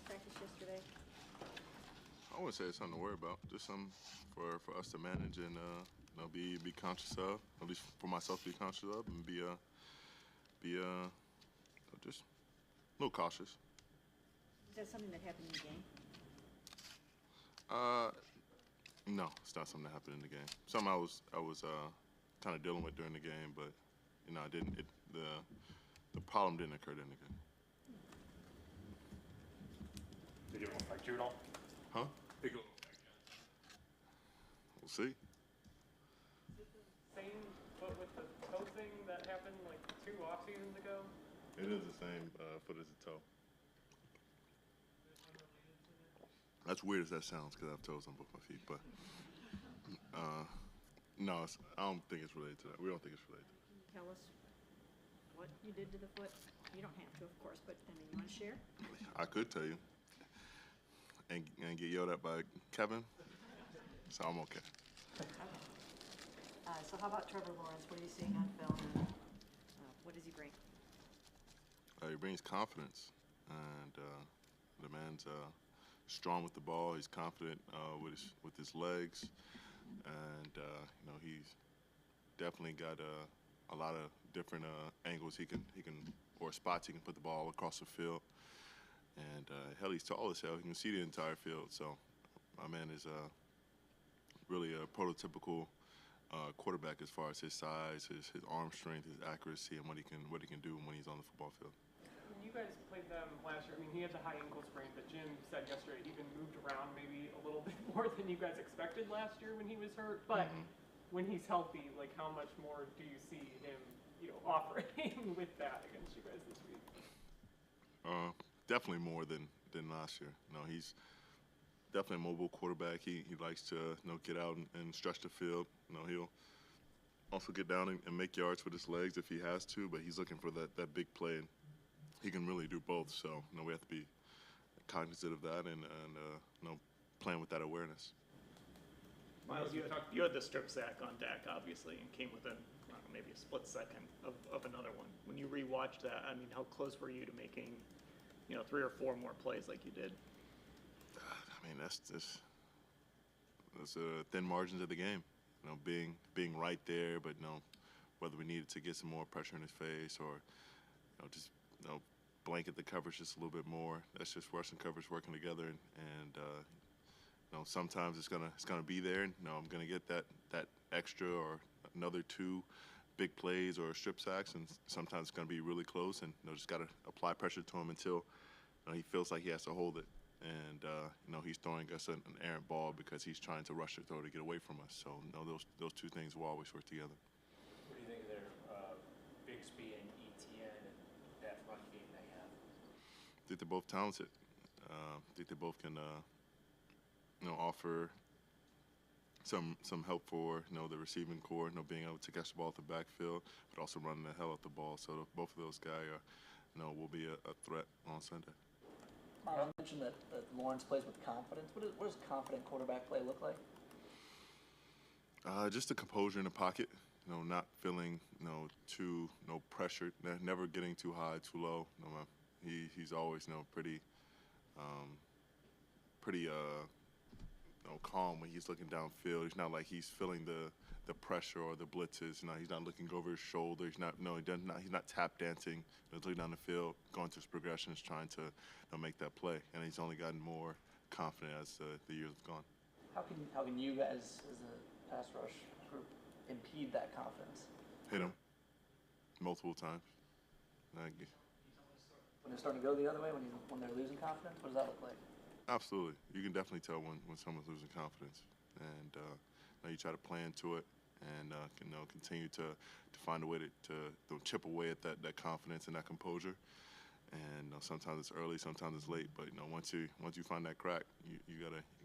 practice yesterday? I wouldn't say it's something to worry about. Just something for us to manage and be conscious of. At least for myself, to be conscious of and be just a little cautious. Is that something that happened in the game? No, it's not something that happened in the game. Something I was kind of dealing with during the game, but I didn't. The problem didn't occur during the game. Did it affect you at all? Huh? Think it will affect you. We'll see. Is it the same foot with the toe thing that happened like 2 off seasons ago? It is the same foot as the toe. Is it unrelated to it? That's weird as that sounds because I have toes on both my feet, but no, I don't think it's related to that. We don't think it's related. Can you tell us what you did to the foot? You don't have to, of course, but I mean, you want to share? I could tell you, and get yelled at by Kevin, so I'm okay. Okay. So how about Trevor Lawrence? What are you seeing on film? And, what does he bring? He brings confidence, and the man's strong with the ball. He's confident with his legs, and he's definitely got a lot of different angles he can or spots he can put the ball across the field. And hell, he's tall as hell. He can see the entire field. So my man is really a prototypical quarterback as far as his size, his arm strength, his accuracy, and what he can do when he's on the football field. When you guys played them last year, I mean, he had the high ankle sprain, but Jim said yesterday he even moved around maybe a little bit more than you guys expected last year when he was hurt. But when he's healthy, like how much more do you see him, operating with that against you guys this week? Definitely more than last year. He's definitely a mobile quarterback. He likes to get out and stretch the field. He'll also get down and make yards with his legs if he has to, but he's looking for that big play. And he can really do both. So we have to be cognizant of that and playing with that awareness. Myles, you had the strip sack on Dak, obviously, and came within maybe a split second of another one. When you rewatched that, I mean, how close were you to making 3 or 4 more plays like you did? I mean, that's thin margins of the game. Being right there, but whether we needed to get some more pressure in his face or just blanket the coverage just a little bit more. That's just Russian coverage working together, and sometimes it's gonna be there. I'm gonna get that extra or another 2 big plays or strip sacks, and sometimes it's gonna be really close, and just gotta apply pressure to him until he feels like he has to hold it. And he's throwing us an errant ball because he's trying to rush the throw to get away from us. So those 2 things will always work together. What do you think of their Bixby and ETN and that run game they have? I think they're both talented. I think they both can offer some help for the receiving core, being able to catch the ball at the backfield, but also running the hell out the ball. So both of those guys will be a threat on Sunday. Myles, you mentioned that Lawrence plays with confidence. What does confident quarterback play look like? Just the composure in the pocket. Not feeling too pressured. Never getting too high, too low. He's always pretty calm when he's looking downfield. He's not like he's feeling the pressure or the blitzes. He's not looking over his shoulder. He's not tap dancing. He's looking down the field, going through his progressions, trying to make that play. And he's only gotten more confident as the years have gone. How can you guys, as a pass rush group, impede that confidence? Hit him multiple times. When they're starting to go the other way, when they're losing confidence, what does that look like? Absolutely. You can definitely tell when someone's losing confidence. And you try to play into it and continue to find a way to chip away at that confidence and that composure. And sometimes it's early, sometimes it's late. But once you find that crack, you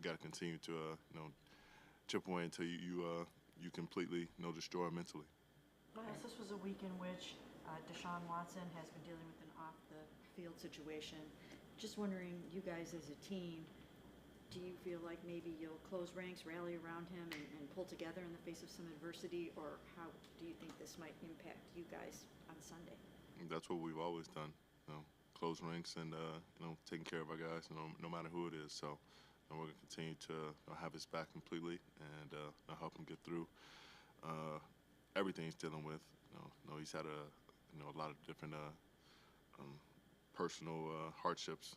gotta continue to chip away until you completely destroy it mentally. Myles, this was a week in which Deshaun Watson has been dealing with an off-the-field situation. Just wondering, you guys as a team, do you feel like maybe you'll close ranks, rally around him, and pull together in the face of some adversity, or how do you think this might impact you guys on Sunday? That's what we've always done. close ranks and taking care of our guys, no matter who it is. So we're gonna continue to have his back completely and help him get through everything he's dealing with. He's had a lot of different personal hardships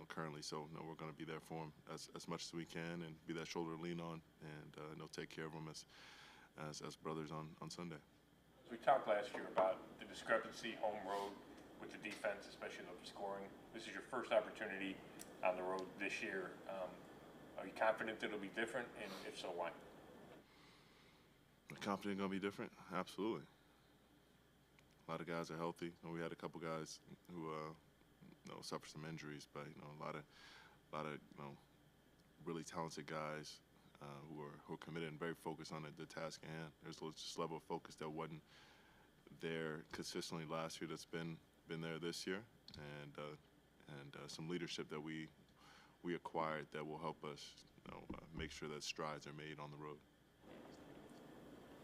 currently. So we're going to be there for him as much as we can and be that shoulder to lean on and take care of him as brothers on Sunday. We talked last year about the discrepancy home road with the defense, especially the scoring. This is your first opportunity on the road this year. Are you confident that it'll be different, and if so, why? Confident going to be different? Absolutely. A lot of guys are healthy. We had a couple guys who suffered some injuries, but a lot of really talented guys who are committed and very focused on the task at hand. There's just level of focus that wasn't there consistently last year that's been there this year, and some leadership that we acquired that will help us make sure that strides are made on the road.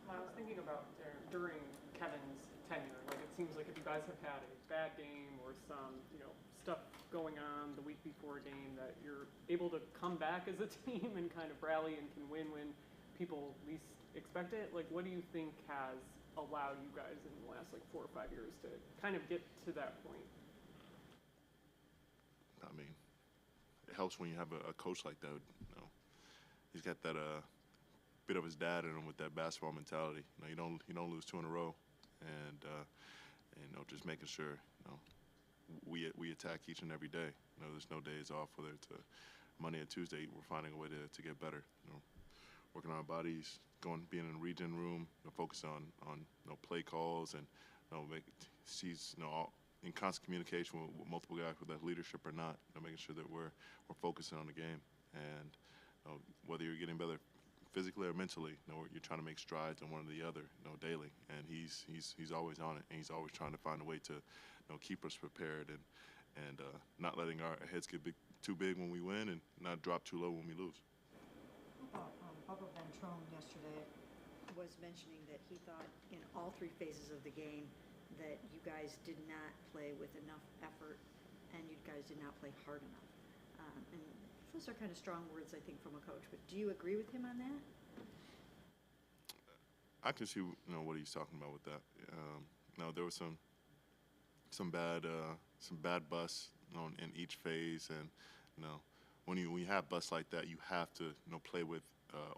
I was thinking about during Kevin's tenure, like it seems like if you guys have had a bad game or some, stuff going on the week before a game, that you're able to come back as a team and kind of rally and can win when people least expect it. Like, what do you think has allowed you guys in the last 4 or 5 years to kind of get to that point? I mean, it helps when you have a coach like that. He's got that bit of his dad in him with that basketball mentality. You don't lose 2 in a row, and just making sure we attack each and every day. There's no days off, whether it's Monday or Tuesday. We're finding a way to get better. Working on our bodies, being in the regen room, focus on play calls, and she's in constant communication with multiple guys, whether that's leadership or not. Making sure that we're focusing on the game, and whether you're getting better physically or mentally, you're trying to make strides on one or the other, daily. And he's always on it, and he's always trying to find a way to, keep us prepared and not letting our heads get too big when we win and not drop too low when we lose. Bubba Ventrone yesterday was mentioning that he thought in all 3 phases of the game that you guys did not play with enough effort and you guys did not play hard enough. And those are kind of strong words, I think, from a coach. But do you agree with him on that? I can see what he's talking about with that. There was some bad busts in each phase, and when you have busts like that, you have to play with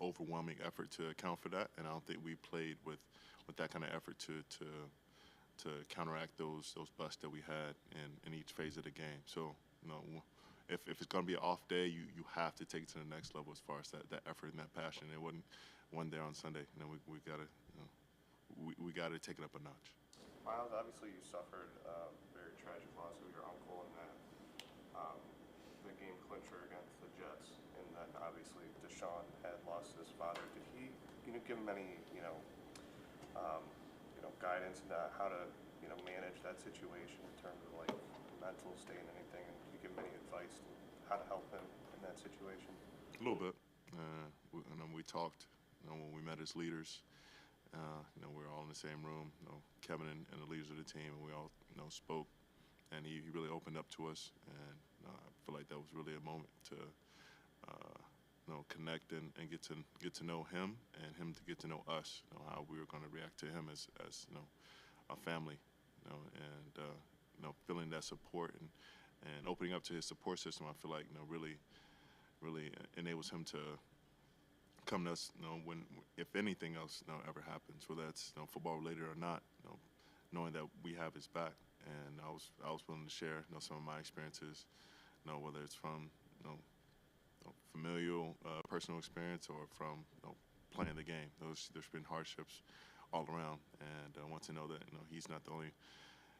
overwhelming effort to account for that. And I don't think we played with that kind of effort to counteract those busts that we had in each phase of the game. So if it's going to be an off day, you have to take it to the next level as far as that effort and that passion. It wasn't one there on Sunday. We gotta take it up a notch. Myles, obviously you suffered a very tragic loss of your uncle in that the game clincher against the Jets, and then obviously Deshaun had lost his father. Did he, give him any, guidance into how to, manage that situation in terms of mental state and anything? And did you give him any advice to how to help him in that situation? A little bit. We talked. When we met as leaders. We were all in the same room. Kevin and the leaders of the team, and we all spoke. And he really opened up to us, and I feel like that was really a moment to connect and get to know him, and him to get to know us. How we were going to react to him as a family. And feeling that support and opening up to his support system, I feel like really enables him to come to us, when if anything else ever happens, whether that's football related or not, knowing that we have his back. And I was willing to share some of my experiences, whether it's from familial, personal experience, or from playing the game. There's been hardships all around, and I want to know that he's not the only.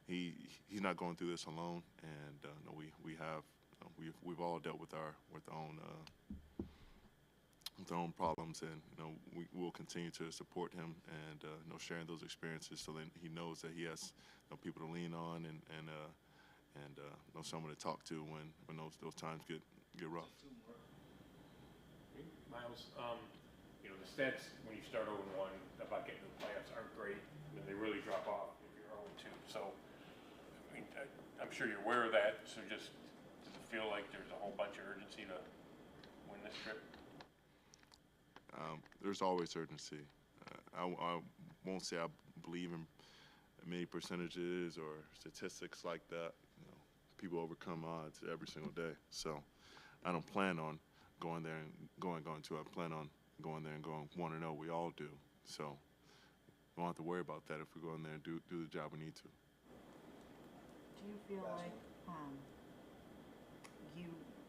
He's not going through this alone, and we've all dealt with our own problems, and we will continue to support him and sharing those experiences, so that he knows that he has people to lean on and someone to talk to when those times get rough. Myles, the stats when you start 0-1 about getting to the playoffs aren't great. They really drop off if you're 0-2. So, I'm sure you're aware of that, so just, does it feel like there's a whole bunch of urgency to win this trip? There's always urgency. I won't say I believe in many percentages or statistics like that. You know, people overcome odds every single day. So I don't plan on going there and going to. I plan on going there and going 1-0. We all do. So we don't have to worry about that if we go in there and do the job we need to. Do you feel like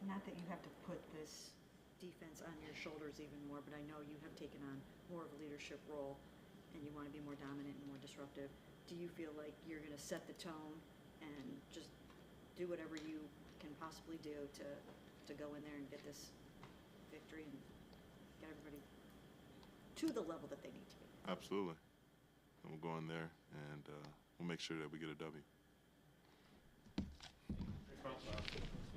not that you have to put this defense on your shoulders even more, but I know you have taken on more of a leadership role and you want to be more dominant and more disruptive. Do you feel like you're going to set the tone and just do whatever you can possibly do to go in there and get this victory and get everybody to the level that they need to be? Absolutely. And we'll go in there and we'll make sure that we get a W. Thanks, Myles.